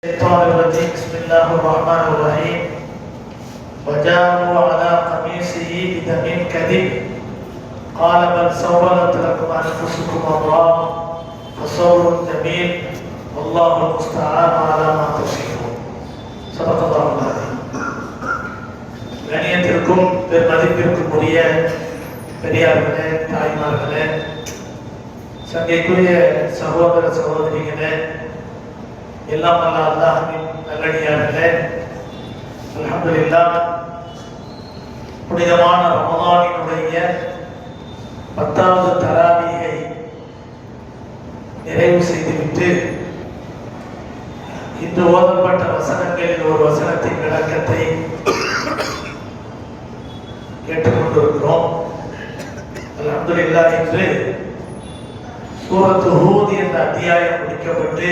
بسم الله الرحمن الرحيم. وجاءوا على قميصه بدم كذب قال بل سولت لكم انفسكم امرا فصبر جميل والله المستعان على ما تصفون. صدق الله العظيم. கணியத்திற்கும் பெருமதிப்பிற்கும் உரிய பெரியார்களே, தாய்மார்களே, சங்கைக்குரிய சகோதர சகோதரிகளே, எல்லாம் அல்ல அல்லாஹ்வின் நல்லடியார்களே, அல்ஹம்துலில்லாஹ். புனிதமான ரமலானினுடைய 10வது தராவீஹை நிறைவு செய்துவிட்டு இன்று ஓதப்பட்ட வசனங்களில் ஒரு வசனத்தின் விளக்கத்தை கேட்டுக்கொண்டிருக்கிறோம். அல்ஹம்துலில்லாஹ். இன்று சூரத்து ஹூத் என்ற அத்தியாயம் முடிக்கப்பட்டு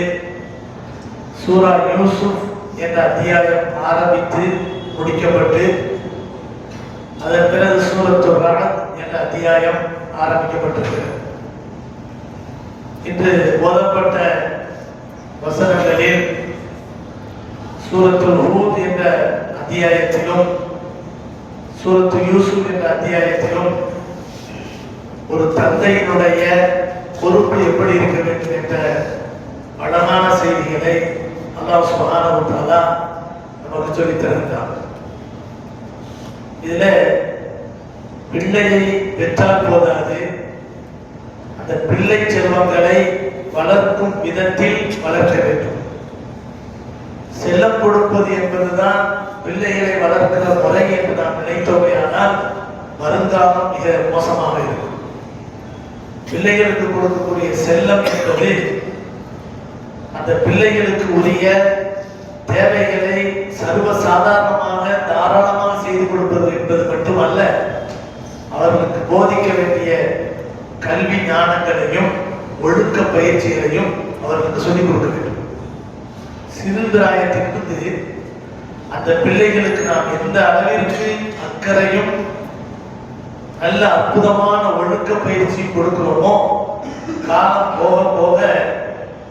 சூரா யூசுப் என்ற அத்தியாயம் ஆரம்பித்து முடிக்கப்பட்டு அதன் பிறகு சூரத்து ரஅத் என்ற அத்தியாயம் ஆரம்பிக்கப்பட்டிருக்கிறது. இன்று ஓதப்பட்ட வசனங்களில் சூரத்து ஹூத் என்ற அத்தியாயத்திலும் சூரத்து யூசுப் என்ற அத்தியாயத்திலும் ஒரு தந்தையினுடைய பொறுப்பு எப்படி இருக்க வேண்டும் என்ற அழகான செய்திகளை அல்லாஹ் சுப்ஹானஹு வ தஆலா நமக்கு சொல்லித் தருகிறார். இதுல பிள்ளையை பெற்றால் போதாது, அந்த பிள்ளை செல்வங்களை வளர்க்கும் விதத்தில் வளர்க்க வேண்டும். செல்லம் கொடுப்பது என்பதுதான் பிள்ளைகளை வளர்க்கிற முறை என்று நாம் நினைத்தோமையானால் வருங்காலம் மிக மோசமாக இருக்கும். பிள்ளைகளுக்கு கொடுக்கக்கூடிய செல்லம் என்பது அந்த பிள்ளைகளுக்கு உரிய தேவைகளை சர்வ சாதாரணமாக தாராளமாக செய்து கொடுப்பது என்பது மட்டுமல்ல, அவர்களுக்கு போதிக்க வேண்டிய கல்வி ஞானங்களையும் ஒழுக்க பயிற்சிகளையும் அவர்களுக்கு சொல்லிக் கொடுக்க வேண்டும். சிறுபிராயத்திலிருந்து அந்த பிள்ளைகளுக்கு நாம் எந்த அளவிற்கு அக்கறையும் நல்ல அற்புதமான ஒழுக்க பயிற்சியும் கொடுக்கிறோமோ, காலம் போக போக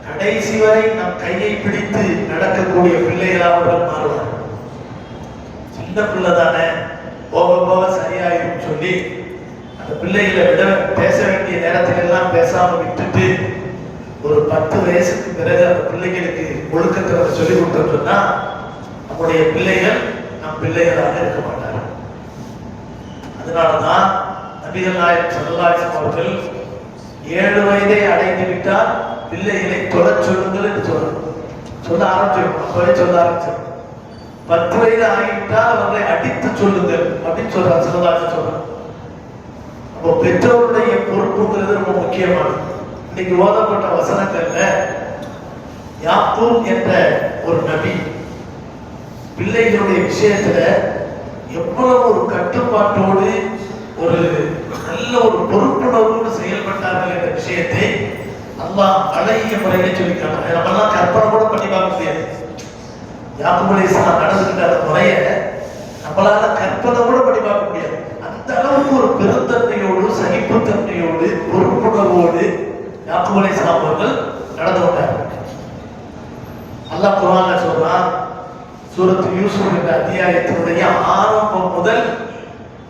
கடைசி வரை நம் கையை பிடித்து நடக்கக்கூடிய பிள்ளைகளாக அவர்கள் மாறுவார். சின்ன பிள்ளை தானே, போக போக சரியாயிரும் சொல்லி அந்த பிள்ளைகளை விட பேச வேண்டிய நேரத்தில் எல்லாம் பேசாம விட்டுட்டு ஒரு 10 வயசுக்கு பிறகு அந்த பிள்ளைகளுக்கு ஒழுக்கத்தை சொல்லிக் கொடுத்தோம்னா நம்முடைய பிள்ளைகள் நம் பிள்ளைகளாக இருக்க மாட்டார்கள். அதனாலதான் நபிகள் நாயகம் ஸல்லல்லாஹு அலைஹி வஸல்லம் அவர்கள் 7 வயதை அடைந்து விட்டால் பிள்ளைகளை தொட சொல்லுங்கள் என்று சொல்ல ஆரம்பிச்சிருக்கோம். அப்பவே சொல்ல ஆரம்பிச்சிருக்கோம். 10 வயது ஆகிவிட்டால் அவர்களை அடித்து சொல்லுங்கள் அப்படின்னு சொல்றாங்க, சொல்றாங்க. அப்போ பெற்றோருடைய பொறுப்புங்கிறது ரொம்ப முக்கியமானது. இன்னைக்கு ஓதப்பட்ட வசனங்கள்ல யாக்கூப் என்ற ஒரு நபி பிள்ளைகளுடைய விஷயத்துல எவ்வளவு ஒரு கட்டுப்பாட்டோடு ஒரு நல்ல ஒரு பொறுப்புணர்வோடு செயல்பட்டார்கள் என்ற விஷயத்தை அல்லாஹ் அழகிய முறையில சொல்லிக்காங்க. நம்மெல்லாம் கற்பனை கூட பண்ணி பார்க்க முடியாது. யாக்கூப் அலைஹிஸ்ஸலாம் நடந்துகிட்ட அந்த முறையை நம்மளால கற்பனை கூட பண்ணி பார்க்க முடியாது. அந்த அளவுக்கு ஒரு பெருந்தன்மையோடு சகிப்புத்தன்மையோடு பொறுப்புணர்வோடு யாக்கூப் அலைஹிஸ்ஸலாம் அவர்கள் நடந்து கொண்டார்கள். அல்லாஹ் குர்ஆன்ல சொல்றான், சூரத்து யூசுப் என்ற அத்தியாயத்தினுடைய ஆரம்பம் முதல்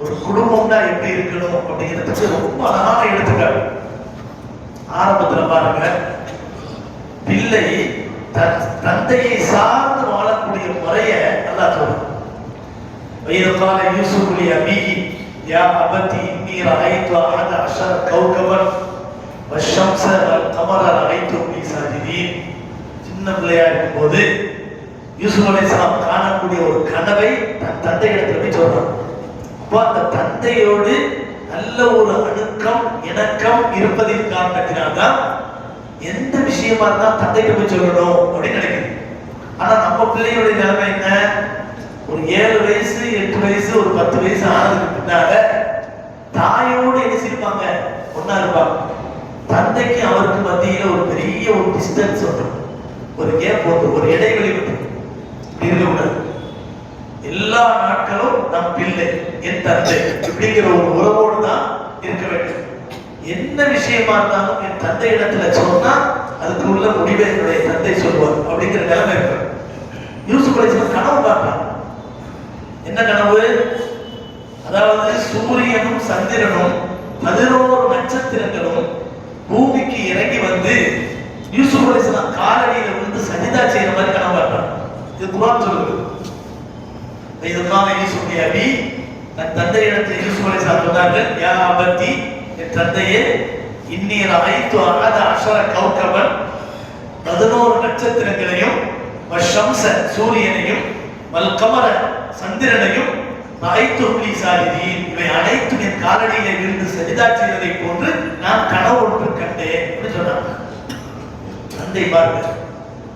ஒரு குடும்பம்னா எப்படி இருக்கணும் அப்படிங்கிறதுக்கு ரொம்ப அழகான எடுத்துக்காட்டு. ஆரம்பத்துல பாருங்க, பிள்ளை தந்தையை சார்ந்து வாழக்கூடிய முறையை நல்லா சொல்றான். வயது கால யூசுப் லி அபீஹி யா அபதி இன்னி ரஅய்து அஹத அஷர கௌகபன் வஷ்ஷம்ஸ வல் கமர ரஅய்து லி சாஜிதீன். சின்ன பிள்ளையா இருக்கும்போது யூசுப் அலைஹிஸ்ஸலாம் காணக்கூடிய ஒரு கனவை தன் தந்தை இடத்துல போய் சொல்றான். அப்போ அந்த தந்தையோடு நல்ல ஒரு அணுக்கம் இணக்கம் இருப்பதின் காரணத்தினால்தான் எந்த விஷயமா இருந்தா தந்தைக்கு போய் சொல்லணும் அப்படின்னு நினைக்கிறேன். ஆனா நம்ம பிள்ளைகளுடைய நிலைமை என்ன, ஒரு 7 வயசு 8 வயசு ஒரு 10 வயசு ஆனதுக்கு பின்னால தாயோடு என்ன செய்வாங்க, ஒன்னா இருப்பாங்க. தந்தைக்கு அவருக்கு மத்தியில ஒரு பெரிய ஒரு டிஸ்டன்ஸ் வந்துடும், ஒரு கேப் வந்துடும், ஒரு இடைவெளி வந்துடும். இருக்கக்கூடாது. எல்லா நாட்களும் நம் பிள்ளை என் தந்தை இப்படிங்கிற ஒரு உறவோடு தான் இருக்க வேண்டும். என்ன விஷயமா இருந்தாலும் என் தந்தை இடத்துல சொன்னா அதுக்கு உள்ள முடிவை என்னுடைய தந்தை சொல்வார் அப்படிங்கிற நிலைமை இருக்கு. என்ன கனவு? அதாவது சூரியனும் சந்திரனும் 11 நட்சத்திரங்களும் பூமிக்கு இறங்கி வந்து யூசுப் அலைஹிஸ்ஸலாம் காலடியில விழுந்து சஜிதா செய்யற மாதிரி கனவு காட்டுறாங்க. இது குர்ஆன் சொல்லுது. இதுக்கான யூசுப் நபி தன் தந்தையிடத்தில் யூசுப் அலைஹிஸ்ஸலாம் சொன்னார்கள், யா அபதி, என் தந்தையே, இன்னி ரஅய்து அஹத அஷர கௌகபன், 11 நட்சத்திரங்களையும், வஷம்ஸ சூரியனையும், வல் கமர சந்திரனையும், ரஅய்து லி சாஜிதீன், இவை அனைத்தும் என் காலடியிலே விழுந்து சஜிதா செய்வதை போன்று நான் கனவு ஒன்று கண்டேன் என்று சொன்னாங்க. தந்தை பாருங்க,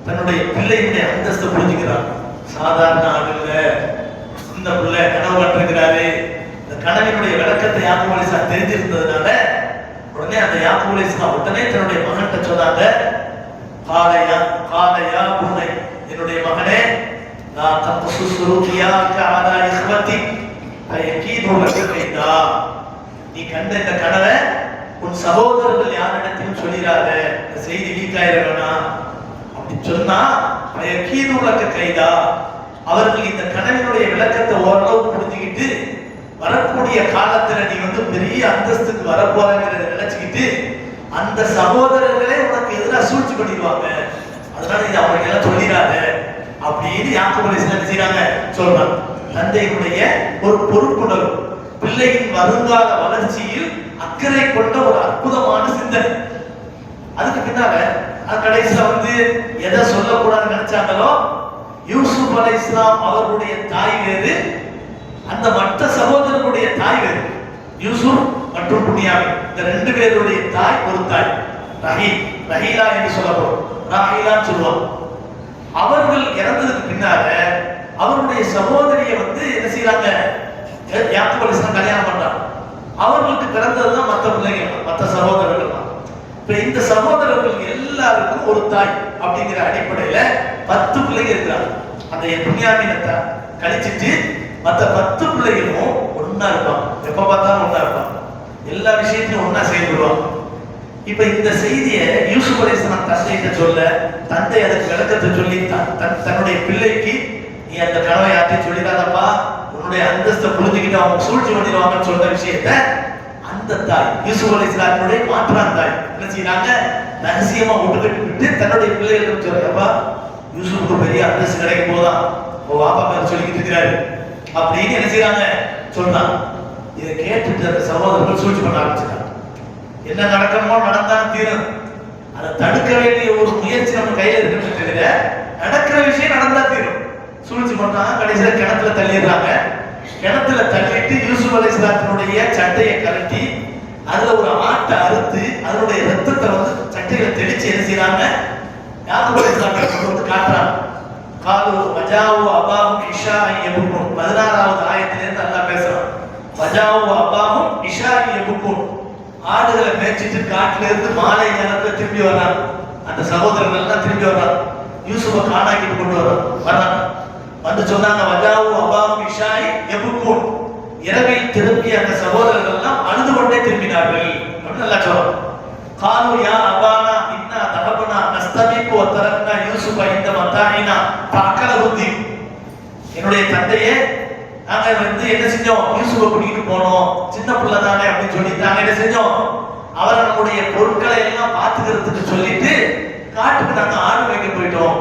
தன்னுடைய பிள்ளையுடைய அந்தஸ்தை புரிஞ்சுக்கிறார். சாதாரண ஆள் இல்ல, இந்த பிள்ளை கனவு கண்டிருக்கிறாரு. இந்த கனவினுடைய விளக்கத்தை யாக்கூப் அலைஹிஸ்ஸலாம் தெரிஞ்சிருந்ததுனால உடனே அந்த யாக்கூப் அலைஹிஸ்ஸலாம் உடனே தன்னுடைய மகன்கிட்ட சொன்னாங்க, காலையா புனை, என்னுடைய மகனே, நான் தப்பு சுருக்கியா காலா இஸ்வத்தி பயக்கீது லக கைதா, நீ கண்ட இந்த கனவை உன் சகோதரர்கள் யாரிடத்திலும் சொல்லிடாத, இந்த செய்தி லீக் ஆயிர வேணாம். அப்படி சொன்னா பயக்கீது லக கைதா, அவர்கள் இந்த கனவினுடைய விளக்கத்தை ஓரளவு புரிஞ்சுக்கிட்டு வரக்கூடிய காலத்துல நீ வந்து பெரிய அந்தஸ்துக்கு வரப்போறங்கிறத நினைச்சுக்கிட்டு அந்த சகோதரர்களே உனக்கு எதிராக சூழ்ச்சி பண்ணிடுவாங்க. அதனால இது அவங்களுக்கு எல்லாம் சொல்லிடாத அப்படின்னு யாக்கூப் அலைஹிஸ்ஸலாம் செய்றாங்க, சொல்றாங்க. தந்தையினுடைய ஒரு பொறுப்புணர்வு, பிள்ளையின் வருங்கால வளர்ச்சியில் அக்கறை கொண்ட ஒரு அற்புதமான சிந்தனை. அதுக்கு பின்னால கடைசியில வந்து எதை சொல்லக்கூடாதுன்னு நினைச்சாங்களோ, யூசுப் அலைஹிஸ்ஸலாம் அவர்களுடைய தாய் வேறு, அந்த மற்ற சகோதரர்களுடைய தாய் வேறு. யூசுப் மற்றும் புன்யாமின் இந்த 2 பேருடைய தாய் ஒரு தாய், ரஹீலா என்று சொல்லப்படும், ராஹிலான்னு சொல்லுவாங்க. அவர்கள் இறந்ததுக்கு பின்னால அவருடைய சகோதரியை வந்து என்ன செய்யறாங்க, யாக்கூப் அலைஹிஸ்ஸலாம் கல்யாணம் பண்றாங்க. அவர்களுக்கு பிறந்ததுதான் மற்ற பிள்ளைகள், மற்ற சகோதரர்கள் தான். இப்ப இந்த சகோதரர்கள் எல்லாருக்கும் ஒரு தாய் அப்படிங்கிற அடிப்படையில 10 பிள்ளைங்க இருக்கிறாங்க. அந்த புன்யாமினத்தை கழிச்சிட்டு மற்ற 10 பிள்ளைகளும் ஒன்னா இருப்பாங்க. எப்ப பார்த்தாலும் ஒன்னா இருப்பாங்க, எல்லா விஷயத்திலும் ஒன்னா செயல்படுவாங்க. இப்ப இந்த செய்தியை யூசுப் அலைஹிஸ்ஸலாம் தந்தைகிட்ட சொல்ல, தந்தை அதுக்கு விளக்கத்தை சொல்லி தன்னுடைய பிள்ளைக்கு, நீ அந்த கனவை யார்ட்டையும் சொல்லிடாதப்பா, உன்னுடைய அந்தஸ்தை புரிஞ்சுக்கிட்டு அவங்க சூழ்ச்சி பண்ணிடுவாங்கன்னு சொன்ன விஷயத்த அந்த தாய் யூசுப் அலைஹிஸ்ஸலாமுடைய மாற்றான் தாய் என்ன செய்யறாங்க, ரகசியமா ஒட்டுக்கட்டு விட்டு தன்னுடைய பிள்ளைகளுக்கு சொல்றப்பா, யூசுஃபுக்கு பெரிய அந்தஸ்து கிடைக்கும் போதான் உன் வாப்பா பேர் சொல்லிக்கிட்டு இருக்கிறாரு அப்படின்னு என்ன செய்யறாங்க சொல்றாங்க. இதை கேட்டுட்டு அந்த சகோதரர்கள் சூழ்ச்சி பண்ண ஆரம்பிச்சிட்டாங்க. என்ன நடக்கணுமோ நடந்தாலும் தீரும், அதை தடுக்க வேண்டிய ஒரு முயற்சி நம்ம கையில இருக்குன்னு தவிர நடக்கிற விஷயம் நடந்தா தீரும். சூழ்ச்சி பண்றாங்க, கடைசியில கிணத்துல தள்ளிடுறாங்க. கிணத்துல தள்ளிட்டு யூசுப் அலைஹிஸ்ஸலாமுடைய சட்டையை கழட்டி அதுல ஒரு ஆட்டை அறுத்து அதனுடைய ரத்தத்தை வந்து சட்டையில தெளிச்சு என்ன செய்யறாங்க, யாக்கூப் அலைஹிஸ்ஸலாம் கொண்டு வந்து காட்டுறாங்க. காலு வஜாவு அபாஹும் இஷாஇ யபுகுன், 16வது ஆயத்திலிருந்து அல்லாஹ் பேசுறான். வஜாவு அபாஹும் இஷாஇ யபுகுன், ஆடுகளை மேய்ச்சிட்டு காட்டுல இருந்து மாலை நேரத்துல திரும்பி வர்றாங்க. அந்த சகோதரர்கள் எல்லாம் திரும்பி வர்றாங்க, யூசுஃபை காணாக்கிட்டு கொண்டு வர்றாங்க. வந்து சொன்னாங்க, வஜாவு அபாஹும் இஷாஇ யபுகுன், இரவில் திரும்பிய அந்த சகோதரர்கள் எல்லாம் அழுது கொண்டே திரும்பினார்கள் அப்படின்னு அல்லாஹ் சொல்றான். காலு யா அபானா இன்னா தஹபனா நஸ்தபிகு வ தரக்னா யூசுஃப இந்த மதாயினா ஃபஅகலஹு, என்னுடைய தந்தையே, நாங்க வந்து என்ன செஞ்சோம், யூசுஃபை கூட்டிட்டு போனோம், சின்ன பிள்ளை தானே அப்படின்னு சொல்லிட்டு நாங்க என்ன செஞ்சோம், அவரை நம்முடைய பொருட்களை எல்லாம் பாத்துக்கிறதுக்கு சொல்லிட்டு காட்டுக்கு நாங்க ஆடு வைக்க போயிட்டோம்.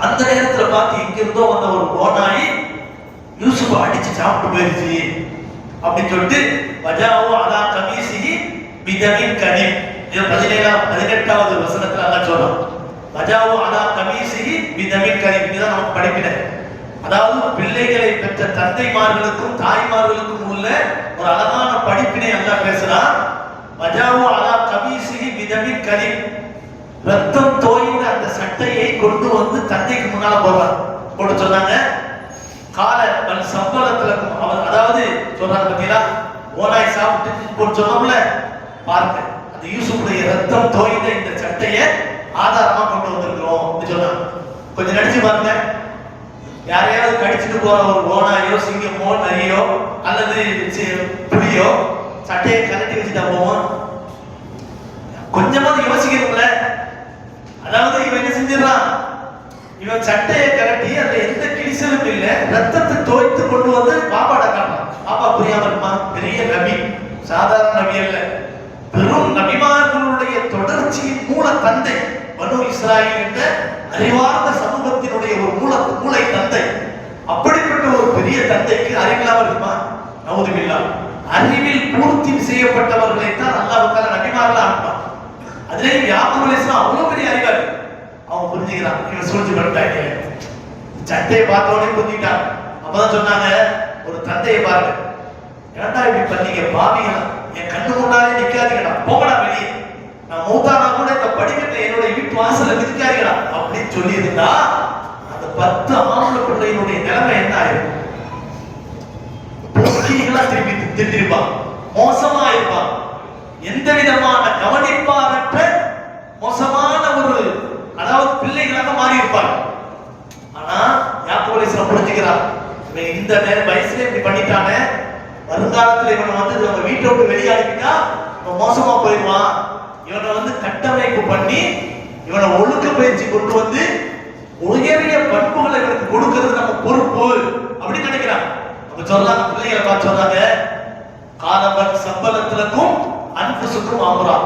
அந்த நேரத்துல பார்த்து இங்க இருந்தோ வந்த ஒரு ஓநாய் யூசுஃபை அடிச்சு சாப்பிட்டு போயிருச்சு அப்படின்னு சொல்லிட்டு வஜாவு அலா கமீசிஹி பிதமின் கதீம், இது 18வது வசனத்துல அல்லாஹ் சொல்றான். வஜாவு அலா கமீசிஹி பிதமின் கதீம், இதுதான் நமக்கு படிப்பினை. அதாவது பிள்ளைகளை பெற்ற தந்தைமார்களுக்கும் தாய்மார்களுக்கும் உள்ள ஒரு அழகான படிப்பினை அல்லாஹ் பேசுறான். வஜாவு அலா கமீசிஹி பிதமின் கதீம், ரத்தம் தோய்ந்த அந்த சட்டையை கொண்டு வந்து தந்தைக்கு முன்னால போட்டு சொன்னாங்க. கால பல் சம்பளத்துல அவர், அதாவது சொல்றாங்க பார்த்தீங்களா, ஓனாய் சாப்பிட்டு போட்டு சொன்னோம்ல, பாருங்க அந்த யூசுஃபுடைய ரத்தம் தோய்ந்த இந்த சட்டையை ஆதாரமா கொண்டு வந்திருக்கிறோம் அப்படின்னு சொன்னாங்க. கொஞ்சம் நடிச்சு பாருங்க, யாரையாவது கடிச்சிட்டு போற ஒரு ஓனாயோ சிங்கமோ நரியோ அல்லது புலியோ சட்டையை கலட்டி வச்சுட்டா போவோம், கொஞ்சமாவது யோசிக்கணும்ல. அதாவது இவன் என்ன செஞ்சிடறான், இவன் சட்டையை கரட்டி அதுல எந்த கிழிசலும் இல்லை, ரத்தத்தை தோய்த்து கொண்டு வந்து பாப்பாட காட்டலாம். பாப்பா புரியாம இருக்குமா? பெரிய நபி, சாதாரண நபி அல்ல, பெரும் நபிமார்களுடைய தொடர்ச்சியின் மூல தந்தை, பனு இஸ்ராயேல் என்ற அறிவார்ந்த சமூகத்தினுடைய ஒரு மூளை தந்தை. அப்படிப்பட்ட ஒரு பெரிய தந்தைக்கு அறிவில்லாம இருக்குமா? நவுதுபில்லா. அறிவில் பூர்த்தி செய்யப்பட்டவர்களை தான் அல்லாஹ் தஆலா நபிமார்களா அனுப்புவான். அதுலயும் யாக்கூப் அலைஹிஸ்ஸலாம் அவ்வளவு பெரிய அறிவாளி. அவன் புரிஞ்சுக்கிறான், இவன் சூழ்ச்சி பண்ணிட்டாங்க. சட்டையை பார்த்தவனே புரிஞ்சுக்கிட்டான். அப்பதான் சொன்னாங்க, ஒரு தந்தையை பாருங்க, ஏன்டா இப்படி பண்ணீங்க பாவிகளா, என் கண்ணு முன்னாலே நிக்காதீங்கடா, போகடா வெளியே, நான் மூத்தானா கூட இந்த படிக்கட்டை என்னுடைய வீட்டு வாசல்ல மிதிக்காதீங்கடா அப்படின்னு சொல்லி இருந்தா அந்த 10 ஆம்பளை பிள்ளையினுடைய நிலைமை என்ன ஆயிருக்கும்? திரும்பிப்பான், மோசமா இருப்பான், எந்த விதமான கவனிப்பாரற்ற மோசமான ஒரு, அதாவது பிள்ளைகளாக மாறி இருப்பாங்க. ஆனா யாக்கூப் அலைஹிஸ்ஸலாம் புரிஞ்சுக்கிறார், இவன் இந்த வயசுல இப்படி பண்ணிட்டானே, வருங்காலத்துல இவனை வந்து நம்ம வீட்டை விட்டு வெளியே அனுப்பிட்டா இவன் மோசமா போயிடுவான், இவனை வந்து கட்டமைப்பு பண்ணி இவனை ஒழுக்க பயிற்சி கொண்டு வந்து உயரிய பண்புகளை இவனுக்கு கொடுக்கிறது நம்ம பொறுப்பு அப்படின்னு நினைக்கிறான். அப்ப சொல்றாங்க, பிள்ளைகளை பார்த்து சொல்றாங்க, காலபன் சம்பளத்திற்கும் அன்புசுக்கும் அமரா,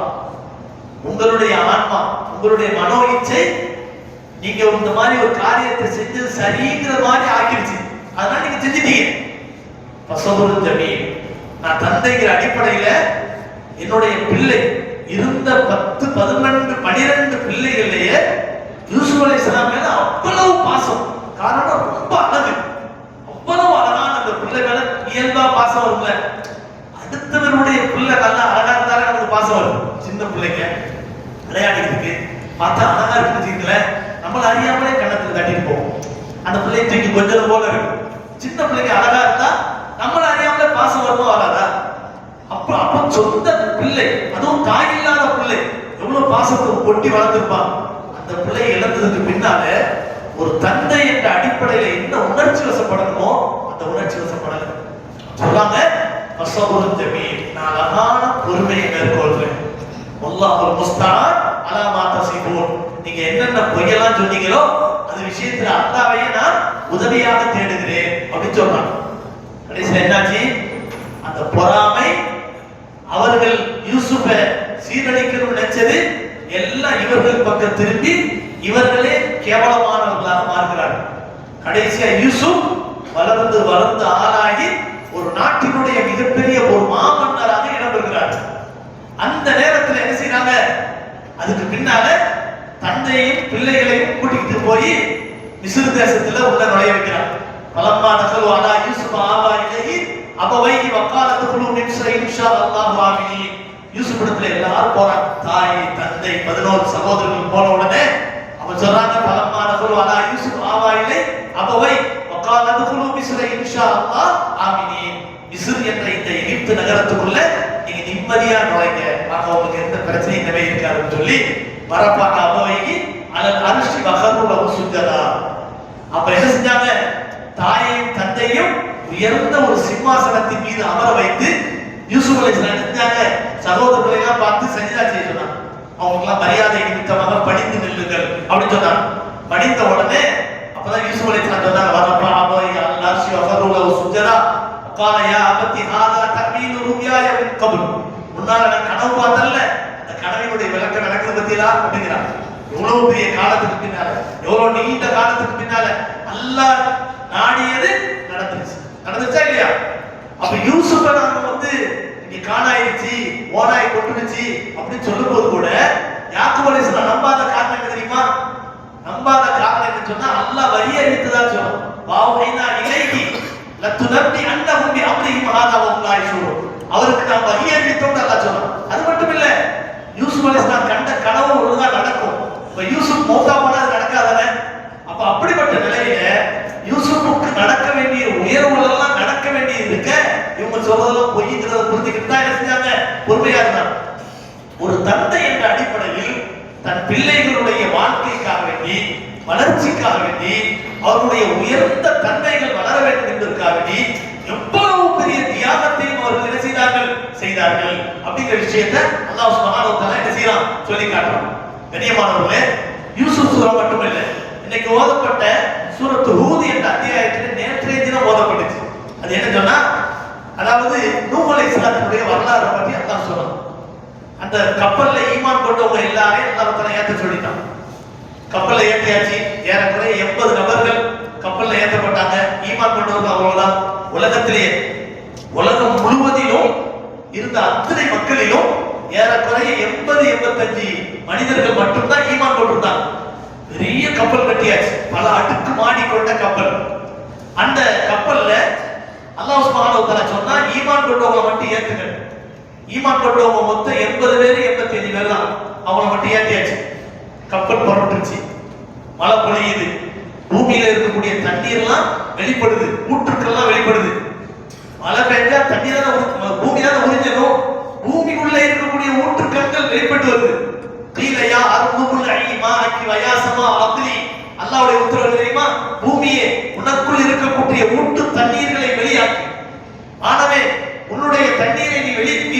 உங்களுடைய ஆன்மா, உங்களுடைய மனோ இச்சை நீங்க இந்த மாதிரி ஒரு காரியத்தை செஞ்சது சரிங்கிற மாதிரி ஆக்கிடுச்சு, அதனால நீங்க செஞ்சிட்டீங்க. பசபுரு ஜமீன், நான் தந்தைங்கிற அடிப்படையில என்னுடைய பிள்ளை இருந்த 10, 11, 12 பிள்ளைகள்லயே யூசுப் அலைஹிஸ்ஸலாம் மேல அவ்வளவு பாசம். காரணம் ரொம்ப அழகு, அவ்வளவு அழகான அந்த பிள்ளை மேல இயல்பா பாசம் வரும்ல. அடுத்தவருடைய பிள்ளை நல்லா அழகா இருந்தாலும் நமக்கு பாசம் வரும். சின்ன பிள்ளைங்க விளையாடிருக்கு பார்த்தா அழகா இருக்குன்னு நம்மள அறியாமலே கண்ணத்துல தட்டிட்டு போவோம். அந்த பிள்ளையை தூக்கி கொஞ்சம் போல இருக்கும். சின்ன பிள்ளைங்க அழகா இருந்தா நம்மள அறியாமலே பாசம் வருமா வராதா? அப்ப சொந்த பிள்ளை, அதுவும் தாய் இல்லாத பிள்ளை, எவ்வளவு பாசத்தை கொட்டி வளர்த்திருப்பான். அந்த பிள்ளை இழந்ததுக்கு பின்னால ஒரு தந்தை என்ற அடிப்படையில என்ன உணர்ச்சி வசப்படணுமோ அந்த உணர்ச்சி வசப்படல. சொல்றாங்க, பசபுரு ஜமீல், நான் அழகான பொறுமையை மேற்கொள்றேன். அல்லாஹுல் முஸ்தஆன் அலா மா தஸிபூன், நீங்க என்னென்ன பொய்யெல்லாம் சொன்னீங்களோ அந்த விஷயத்துல அல்லாஹ்வையே நான் உதவியாக தேடுகிறேன் அப்படின்னு சொல்றாங்க. கடைசியில் என்னாச்சு? அந்த பொறாமை, அவர்கள் யூசுஃபை சீரழிக்கணும்னு நினைச்சது எல்லாம் இவர்கள் பக்கம் திரும்பி இவர்களே கேவலமானவர்களாக மாறுகிறார்கள். கடைசியா யூசுப் வளர்ந்து வளர்ந்து ஆளாகி ஒரு நாட்டினுடைய மிகப்பெரிய ஒரு மாமன்னராக இடம்பெறுகிறார். அந்த நேரத்தில் என்ன செய்யறாங்க? அதுக்கு பின்னால தந்தையும் பிள்ளைகளையும் கூட்டிட்டு போய் மிஸ்ர் தேசத்துல உள்ள நுழைய வைக்கிறார். பலம்மா நகல் வாடா யூசுப் ஆவா இலைஹி அபவைஹி வகாலத்து குலு மிஸ்ர இன்ஷா அல்லாஹ் ஆமீன். யூசுப் இடத்துல எல்லாரும் போறாங்க, தாய் தந்தை 11 சகோதரர்கள் போன உடனே அவன் சொல்றாங்க, பலம்மா நகல் வாடா யூசுப் ஆவா இலை அபவை வகாலத்து குலு மிஸ்ர இன்ஷா அல்லாஹ் ஆமீன். மிஸ்ர் என்ற இந்த எகிப்து நகரத்துக்குள்ள நீங்க நிம்மதியா நுழைங்க, ஆக உங்களுக்கு எந்த பிரச்சனையும் நிலை இருக்காதுன்னு சொல்லி வரப்பா அபவைஹி அலல் அர்ஷி வகரு லஹு சுஜதா. அப்ப என்ன செஞ்சாங்க? தாயையும் தந்தையும் உயர்ந்த ஒரு சிம்மாசனத்தின் மீது அமர வைத்து யூசுப் அலைஹிஸ்ஸலாம் செஞ்சாங்க. சகோதரர்களை எல்லாம் பார்த்து சஜிதா செய்ய சொன்னாங்க. அவங்களுக்கு எல்லாம் மரியாதை நிமித்தமாக பணிந்து நில்லுங்கள் அப்படின்னு சொன்னாங்க. பணிந்த உடனே அப்பதான் யூசுப் அலைஹிஸ்ஸலாம் சொன்னாங்க, வரப்பா அபவைஹி அலல் அர்ஷி வகரு லஹு சுஜதா قال يا أبت هذا تأويل رؤياي من قبل. முன்னால நான் கனவு பார்த்தல்ல, அந்த கனவினுடைய விளக்கம் நடக்குது பத்தியா அப்படிங்கிறாங்க. எவ்வளவு பெரிய காலத்துக்கு பின்னால, எவ்வளவு நீண்ட காலத்துக்கு பின்னால அல்லாஹ் நாடியது நடந்துச்சா இல்லையா? அப்ப யூசுஃபை நாம வந்து இங்க காணாயிருச்சு, ஓனாய் கொட்டுனுச்சு அப்படின்னு சொல்லும் போது கூட யாக்கூப் அலைஹிஸ்ஸலாம் நம்பாத காரணம் என்ன தெரியுமா? நம்பாத காரணம் என்ன சொன்னா, அல்லாஹ் வஹி அறிவித்ததா சொல்றான். வாஹைனா இலைஹி லத்துனப்பி அன்னஹும் பிஅம்ரிஹிம் ஹாதா வஹும் லா யஷ்ஊரூன். அவருக்கு நாம் வஹி அறிவித்தோம்னு அல்லாஹ் சொல்றான். அது மட்டும் இல்ல, யூசுப் அலைஹிஸ்ஸலாம் கண்ட கனவு ஒழுங்கா நடக்கும். இப்ப யூசுப் மௌத்தா போனா அது நடக்காதானே? அப்ப அப்படிப்பட்ட நிலையில யூசுப்புக்கு நடக்க வேண்டிய உயர்வுகள் எல்லாம் நடக்க வேண்டியது இருக்க, இவங்க சொல்றதெல்லாம் பொய்ங்கிறத புரிஞ்சுக்கிட்டு தான் என்ன செஞ்சாங்க? பொறுமையா இருந்தாங்க. ஒரு தந்தை என்ற அடிப்படையில் தன் பிள்ளைகளுடைய வாழ்க்கைக்காக வேண்டி, வளர்ச்சிக்காக வேண்டி, அவருடைய உயர்ந்த தன்மைகள் வளர வேண்டும் என்பதற்காக வேண்டி எவ்வளவு பெரிய தியாகத்தையும் அவர்கள் என்ன செய்தார்கள் அப்படிங்கிற விஷயத்தை அல்லாஹ் சுப்ஹானஹு வ தஆலா என்ன செய்யறான்? சொல்லி காட்டுறான். கண்ணியமானவர்களே, யூசுப் சூரா மட்டும் இல்லை, இன்னைக்கு ஓதப்பட்ட சூரத்து ஹூத் என்ற அத்தியாயத்தில் நேற்றைய தினம் ஓதப்பட்டுச்சு. அது என்ன சொன்னா, அதாவது நூஹ் அலைஹிஸ்ஸலாத்துடைய வரலாறை பற்றி அல்லாஹ் சொல்றான். அந்த கப்பல்ல ஈமான் கொண்டவங்க எல்லாரையும் அல்லாஹ் தஆலா ஏத்த சொல்லிட்டான். கப்பல்ல ஏற்றியாச்சு. ஏறக்குறைய 80 நபர்கள் கப்பல்ல ஏற்றப்பட்டாங்க. ஈமான் கொண்டவங்க அவ்வளவுதான். உலகத்திலேயே உலகம் முழுவதிலும் இருந்த அத்தனை மக்களிலும் ஏறக்குறைய 80-85 மனிதர்கள் மட்டும்தான் ஈமான் கொண்டிருந்தாங்க. பெரிய கப்பல் கட்டியாச்சு, பல அடுக்கு மாடி கொண்ட கப்பல். அந்த கப்பல்ல அல்லாஹ் சுப்ஹானஹு வ தஆலா சொன்னா, ஈமான் கொண்டவங்க மட்டும் ஏத்துங்க. ஈமான் கொண்டவங்க மொத்தம் 80 பேர் 85 பேர் தான். அவங்கள மட்டும் ஏத்தியாச்சு. கப்பல் புறப்பட்டுருச்சு. மழை பொழியுது. பூமியில இருக்கக்கூடிய தண்ணீர்லாம் வெளிப்படுது, ஊற்றுக்கள்லாம் வெளிப்படுது. மழை பெஞ்சா தண்ணீர் தான் பூமி தான் உறிஞ்சணும். பூமிக்குள்ள இருக்கக்கூடிய ஊற்றுக்கண்கள் வெளிப்பட்டு வருது. கீழையா அருகுல் ஐமா அக்கி வயாசமா அக்லி, அல்லாஹ்வுடைய உத்தரவு தெரியுமா? பூமியே, உனக்குள் இருக்கக்கூடிய ஊற்று தண்ணீர்களை வெளியாக்கு. ஆனவே உன்னுடைய தண்ணீரை நீ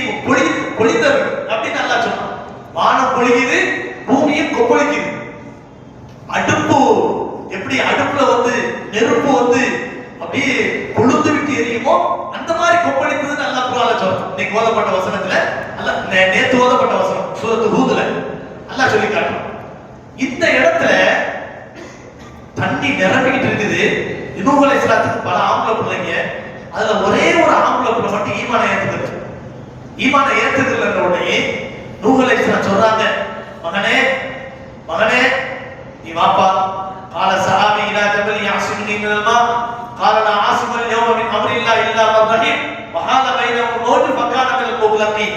பொழிந்தவன் அப்படின்னு அல்லாஹ் சொன்னான். வானம் பொழியுது, பூமியும் கொப்பளிக்குது. அடுப்பு எப்படி அடுப்புல நெருப்பு அப்படியே கொழுந்து விட்டு எரியுமோ அந்த மாதிரி கொப்பளித்தது அல்லாஹ் குர்ஆன்ல சொல்றான். இன்னைக்கு ஓதப்பட்ட வசனத்துல அல்லாஹ் நேத்து ஓதப்பட்ட வசனம் சூரத்து ஹூத்ல அல்லாஹ் சொல்லி காட்டுறான். இந்த இடத்துல தண்ணி நிரம்பிக்கிட்டு இருக்குது. நூஹ் அலைஹிஸ்ஸலாத்துக்கு பல ஆம்பளை பிள்ளைங்க, அதுல ஒரே ஒரு ஆம்பளை பிள்ளை மட்டும் ஈமானை ஏத்துக்கிறது. ஈமானை ஏத்துக்கலன்ற உடனே நூஹ் அலைஹிஸ்ஸலாம் சொல்றாங்க, மகனே மகனே நீ வாப்பா. قال سآوي إلى جبل يعصمني من الماء قال لا عاصم اليوم من أمر الله إلا من رحم وحال بينهم الموج فكان من المغرقين.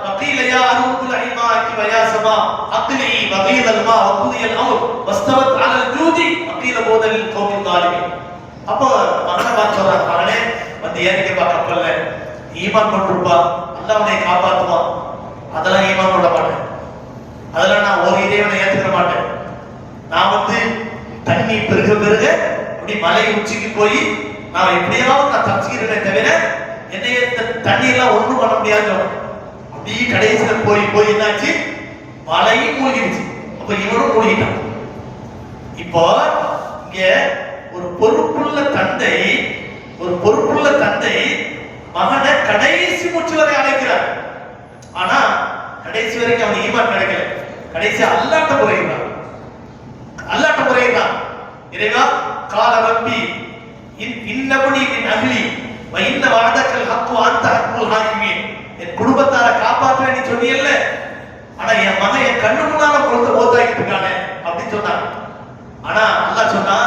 وقيل يا أرض ابلعي ماءك ويا سماء أقلعي وغيض الماء وقضي الأمر واستوت على الجود وقيل بعدا للقوم الظالمين. அப்போ மகனை பார்த்து சொல்றாங்க, மகனே ஏறிக்கப்பா கப்பல்ல, ஈமான் கொண்டிருப்பா, அல்லாஹ் உன்னை காப்பாத்துவான். அதெல்லாம் ஈமான் கொள்ள மாட்டேன். அதெல்லாம் நான் ஒரு இறைவனை ஏத்துக்க மாட்டேன். நான் தண்ணி பெருக பெருக அப்படி மலை உச்சிக்கு போய் நான் எப்படியாவது நான் தப்பிக்கிறேனே தவிர என்னைய தண்ணி எல்லாம் ஒண்ணும் பண்ண முடியாது. அப்படி கடைசியில போய் என்னாச்சு, மலையும் மூழ்கிடுச்சு. அப்ப இவனும் மூழ்கிட்டான். இப்போ இங்க ஒரு பொறுப்புள்ள தந்தை மகனை கடைசி மூச்சு வரை அழைக்கிறார். ஆனா கடைசி வரைக்கும் அவன் ஈமான் கிடைக்கல. கடைசி அல்லாஹ்ட்ட முறையிட்டான். இறைவா, கால ரப்பி இன்னபுனி மின் அஹ்லி வ இன்ன வஅதக்கல் ஹக்கு வ அன்த ஹக்குல் ஹாகிமீன். என் குடும்பத்தாரை காப்பாற்ற நீ சொன்னியல்ல, ஆனா என் மகன் என் கண்ணு முன்னால மௌத்தாக்கிட்டு இருக்கானே அப்படின்னு சொன்னான். ஆனா அல்லாஹ் சொன்னா,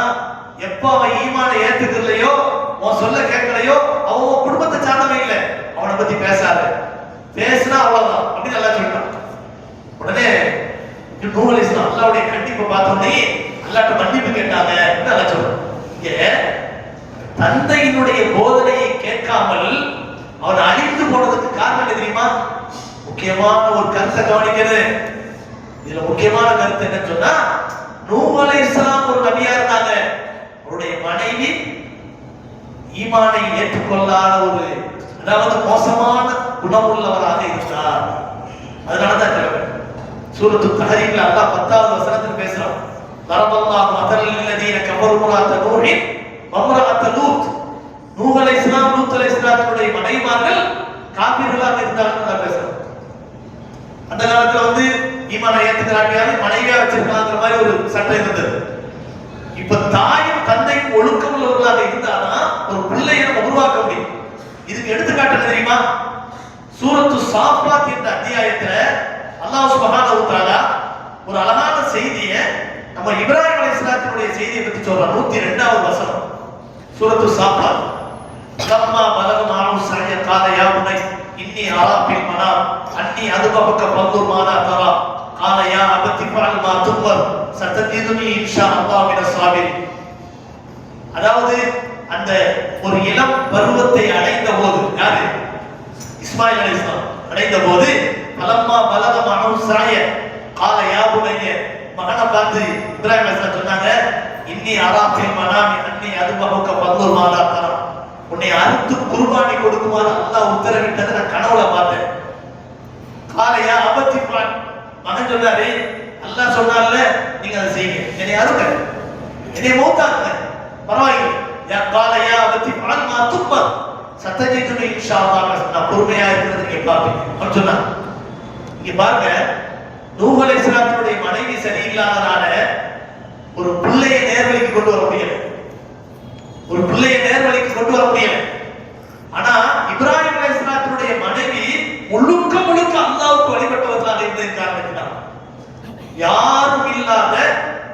எப்ப அவன் ஈமானை ஏத்துக்கலையோ, உன் சொல்ல கேட்கலையோ, அவன் குடும்பத்தை சார்ந்தவன் இல்லை, அவனை பத்தி பேசாத. பேசினா அவ்வளவுதான் அப்படின்னு அல்லாஹ் சொல்லிட்டான். உடனே நூஹ் அலைஹிஸ்ஸலாம் அல்லாஹ்வுடைய கண்டிப்பை பார்த்தோன்னே அல்லாஹ்ட்ட மன்னிப்பு கேட்டாங்க அப்படின்னு அல்லாஹ் சொல்றான். இங்க தந்தையினுடைய போதனையை கேட்காமல் அவன் அழிந்து போனதுக்கு காரணம் என்ன தெரியுமா? முக்கியமான ஒரு கருத்தை கவனிக்கிறது. இதுல முக்கியமான கருத்து என்னன்னு சொன்னா, நூஹ் அலைஹிஸ்ஸலாம் ஒரு நபியா இருந்தாங்க. அவருடைய மனைவி ஈமானை ஏற்றுக்கொள்ளாத அதாவது மோசமான குணமுள்ளவராக இருந்தார். அதனாலதான் கிழமை சூரத்து தஹரீம்ல அல்லாஹ் 10வது வசனத்தில் பேசுறான். தரபல்லாஹு மதலல் லல்லதீன கஃபரு இம்ராஅத்த நூஹ் வம்ராஅத்த லூத். நூஹ் அலைஹிஸ்ஸலாம் லூத் அலைஹிஸ்ஸலாத்துடைய மனைவிமார்கள் காபிர்களாக இருந்தாங்கன்னு அல்லாஹ் பேசுறான். அந்த காலத்துல ஈமானை ஏத்துக்கிறாங்க, மனைவியா வச்சிருக்காங்கிற மாதிரி ஒரு சட்டம் இருந்தது. இப்ப தாயும் தந்தையும் ஒழுக்கம் உள்ளவர்களாக இருந்தாதான் ஒரு பிள்ளையை நம்ம உருவாக்க முடியும். இதுக்கு எடுத்துக்காட்டு தெரியுமா? சூரத்து சாஃபாத் என்ற அத்தியாயத்துல அல்லாஹ் சுப்ஹானஹு வ தஆலா ஒரு அழகான செய்தியை நம்ம இப்ராஹிம் அலைஹிஸ்ஸலாத்துடைய செய்தியை பத்தி சொல்றான். 102வது வசனம் சூரத்து சாஃபாத். லம்மா பலக மாஹு ஸஅய கால யா புனை இன்னி அரா ஃபில் மனாம் அன்னி அதுபக ஃபன்துர் மாதா தரா கால யா அபதி ஃபஅல் மா துமர் சததிதுனி இன்ஷா அல்லாஹ் மினஸ் ஸாபிரின். அதாவது அந்த ஒரு இளம் பருவத்தை அடைந்த போது, யாரு? இஸ்மாயில் அலைஹிஸ்ஸலாம் அடைந்த போது, பலம்மா பலக மாஹு ஸஅய கால யா புனைய, மகனை பார்த்து இப்ராஹிம் அலைஹிஸ்ஸலாம் சொன்னாங்க, இன்னி அரா ஃபில் மனாம் அன்னி அதுபக ஃபன்துர் மாதா தரா, உன்னை அறுத்து குர்பானி கொடுக்குமாறு அல்லாஹ் உத்தரவிட்டதை நான் கனவுல பார்த்தேன். காலையா அபத்தி மகன் சொன்னாரு, அல்லாஹ் சொன்னார்ல, நீங்க அதை செய்யுங்க, என்னை அருங்க, என்னை மௌத்தாக்குங்க, பரவாயில்லை. யா கால யா அபதி ஃபஅல் மா துமர் சத்தஜிதுனி இன்ஷா அல்லாஹ், நான் பொறுமையா இருக்கிறது நீங்க பாப்பீங்க அப்படின்னு சொன்னாங்க. இங்க பாருங்க, நூஹ் அலைஹிஸ்ஸலாத்துடைய மனைவி சரியில்லாதனால ஒரு பிள்ளையை நேர்வழிக்கு கொண்டு வர முடியல, ஒரு பிள்ளையை நேர்வழிக்கு கொண்டு வர முடியல. ஆனா இப்ராஹிம் அலைஹிஸ்ஸலாத்துடைய மனைவி முழுக்க முழுக்க அல்லாஹ்வுக்கு வழிபட்டவர்களாக இருந்தது காரணத்தினால், யாரும் இல்லாத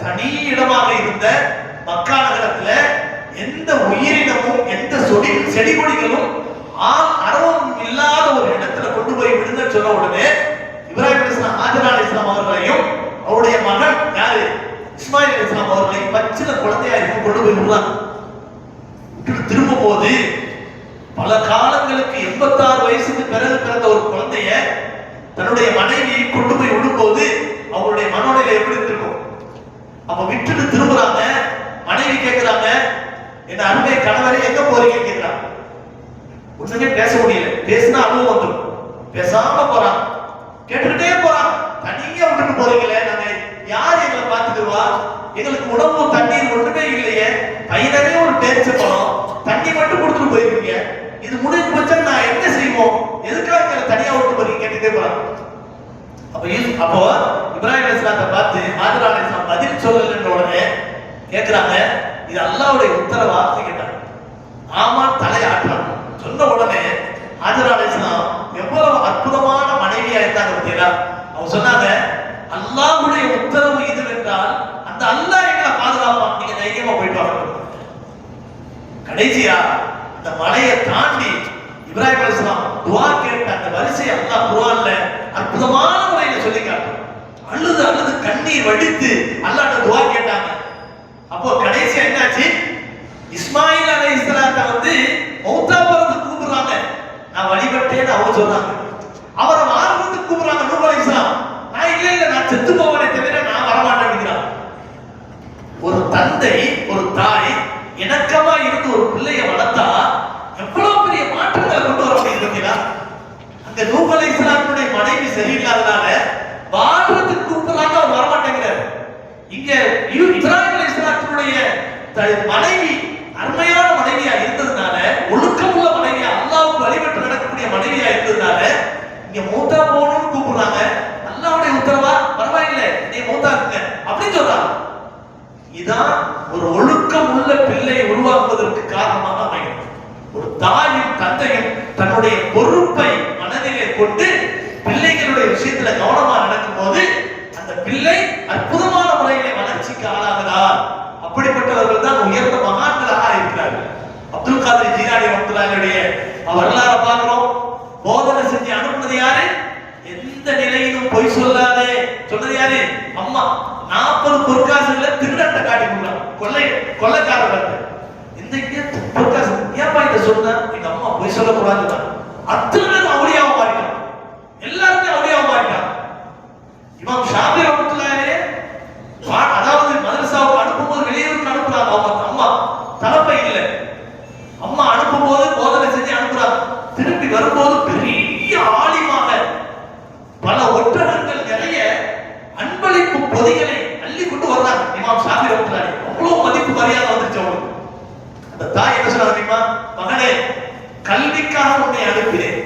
தனி இடமாக இருந்த மக்கா நகரத்துல எந்த உயிரினமும் எந்த செடி கொடிகளும் ஆள் அரவம் இல்லாத ஒரு இடத்துல கொண்டு போய் விடுங்க சொன்ன உடனே இப்ராஹிம் அலைஹிஸ்ஸலாம் ஹாஜரா அலைஹிஸ்ஸலாம் அவர்களையும் அவருடைய மகன் யாரு இஸ்மாயில் அலைஹிஸ்ஸலாம் அவர்களையும் பச்சில குழந்தையா இருக்கும் கொண்டு போய் விடுறாங்க. திரும்ப போது பல காலங்களுக்கு 86 வயசுக்கு பிறகு பிறந்த ஒரு குழந்தைய தன்னுடைய மனைவியை கொண்டு போய் விடும்போது அவருடைய மனோநிலை எப்படி இருக்கும்? அப்ப விட்டுட்டு திரும்புறாங்க. மனைவி கேட்கிறாங்க, என்ன அருமை கணவரை எங்க போறீங்க கேட்கிறாங்க. ஒண்ணுமே பேச முடியல, பேசினா அழுவ வந்துடும், பேசாம போறாங்க, கேட்டுக்கிட்டே போறாங்க. தனியா விட்டுட்டு போறீங்களே, நாங்க யார் எங்களை பார்த்துக்குவா? எங்களுக்கு உணவு தண்ணீர் ஒண்ணுமே இல்லையே, பையனவே ஒரு பேச்சு பழம் தண்ணி மட்டும் கொடுத்துட்டு போயிருக்கீங்க, இது முடிஞ்சு போச்சா நான் என்ன செய்வோம், எதுக்காக எங்களை தனியா விட்டு போறீங்க கேட்டுட்டே போறாங்க. அப்போ இப்ராஹிம் அலைஹிஸ்ஸலாத்தை பார்த்து ஹாஜரா அலைஹிஸ்ஸலாம் பதில் சொல்லலன்ற உடனே கேட்கிறாங்க, இது அல்லாஹ்வுடைய உத்தரவா கேட்டாங்க. ஆமா தலையாட்டுறாங்க. சொன்ன உடனே ஹாஜரா அலைஹிஸ்ஸலாம் எவ்வளவு அற்புதமான மனைவியா இருந்தாங்க பார்த்தீங்களா? அவங்க சொன்னாங்க, அல்லாஹ்வுடைய உத்தரவு இதுவென்றால் அந்த அல்லாஹ் எங்களை பாதுகாப்பான், நீங்க தைரியமா போயிட்டு வாங்க. கடைசியா அந்த மலையை தாண்டி இப்ராஹிம் அலைஹிஸ்ஸலாம் துஆ கேட்ட அந்த வரிசை அல்லாஹ் குர்ஆன்ல அற்புதமான முறையில சொல்லி காட்டுறான். அழுது அழுது கண்ணீர் வடித்து அல்லாஹ்ட்ட துஆ கேட்டாங்க. அப்போ கடைசியா என்னாச்சு? இஸ்மாயில் அலைஹிஸ்ஸலாத்தை மௌத்தா போறதுக்கு கூப்பிடுறாங்க. நான் வழிபட்டேன்னு அவங்க சொன்னாங்க. அவரை வாழ்றதுக்கு கூப்பிடுறாங்க நூஹ் அலைஹிஸ்ஸலாம். நான் இல்ல நான் செத்து போவனே தவிர நான் வரமாட்டேங்கிறான். ஒரு தந்தை ஒரு தாய் இணக்கமா இருந்து ஒரு பிள்ளையை வளர்த்தா எவ்வளவு பெரிய மாற்றங்களை கொண்டு வர முடியும். அங்க நூஹ் அலைஹிஸ்ஸலாத்துடைய மனைவி சரியில்லாதனால வாழ்றதுக்கு கூப்பிடுறாங்க, அவர் வரமாட்டேங்கிறார். இங்க இப்ராஹிம் அலைஹிஸ்ஸலாத்துடைய மனைவி அருமையான மனைவியா இருந்ததுனால, ஒழுக்கமுள்ள மனைவியா, அல்லாஹ்வுக்கு வழிபட்டு நடக்கக்கூடிய மனைவியா இருந்ததுனால இங்க மௌத்தா போகணும்னு கூப்பிடுறாங்க. அல்லாஹ்வுடைய உத்தரவா? பரவாயில்லை, நீ மௌத்தாக்குங்க அப்படின்னு சொல்றாங்க. இதான் ஒரு ஒழுக்கம் உள்ள பிள்ளை உருவாக்குவதற்கு காரணமாக அமைகிறது. ஒரு தாயும் தந்தையும் தன்னுடைய பொறுப்பை மனதிலே கொண்டு பிள்ளைகளுடைய விஷயத்துல கவனமா நடக்கும் போது அந்த பிள்ளை அற்புதமான முறையிலே வளர்ச்சிக்கு ஆளாகிறார். அப்படிப்பட்டவர்கள் தான் உயர்ந்த மகான்களாக இருக்கிறார்கள். அப்துல் காதர் ஜீலானி ரஹ்மத்துல்லாஹியுடைய வரலாறு பார்க்கிறோம். போதனை செஞ்சு அனுப்புனது யாரு? எந்த நிலையிலும் பொய் சொல்லாதே சொன்னது யாரு? அம்மா. 40 பொற்காசுகளை திருடத்தை காட்டி கொடுத்தாங்க, கொள்ளைக்காரர்கள். இந்த பொற்காசு ஏன்பா இதை சொன்ன? எங்க அம்மா பொய் சொல்லக்கூடாது. அத்தனை பேரும் அவளியாவ மாறிட்டாங்க, எல்லாருமே அவளியாவ மாறிட்டாங்க. இமாம் ஷாஃபி ரஹ்மத்துல்லாஹி அதாவது மதரசாவுக்கு அனுப்பும்போது வெளியூருக்கு அனுப்புறாங்க. அவங்க அம்மா தலைப்பை இல்லை, அம்மா அனுப்பும்போது போதனை செஞ்சு அனுப்புறாங்க. திருப்பி வரும்போது பெரிய ஆலிமாக பல ஒற்றகங்கள் நிறைய அன்பளிப்பு பொதிகளை அள்ளி கொண்டு வர்றாங்க. இமாம் ஷாஃபி ரஹ்மத்துல்லாஹி அவ்வளவு மதிப்பு மரியாதை வந்துருச்சு அவங்களுக்கு. அந்த தாய் என்ன சொன்னாங்க தெரியுமா? மகனே, கல்விக்காக உன்னை அனுப்பினேன்,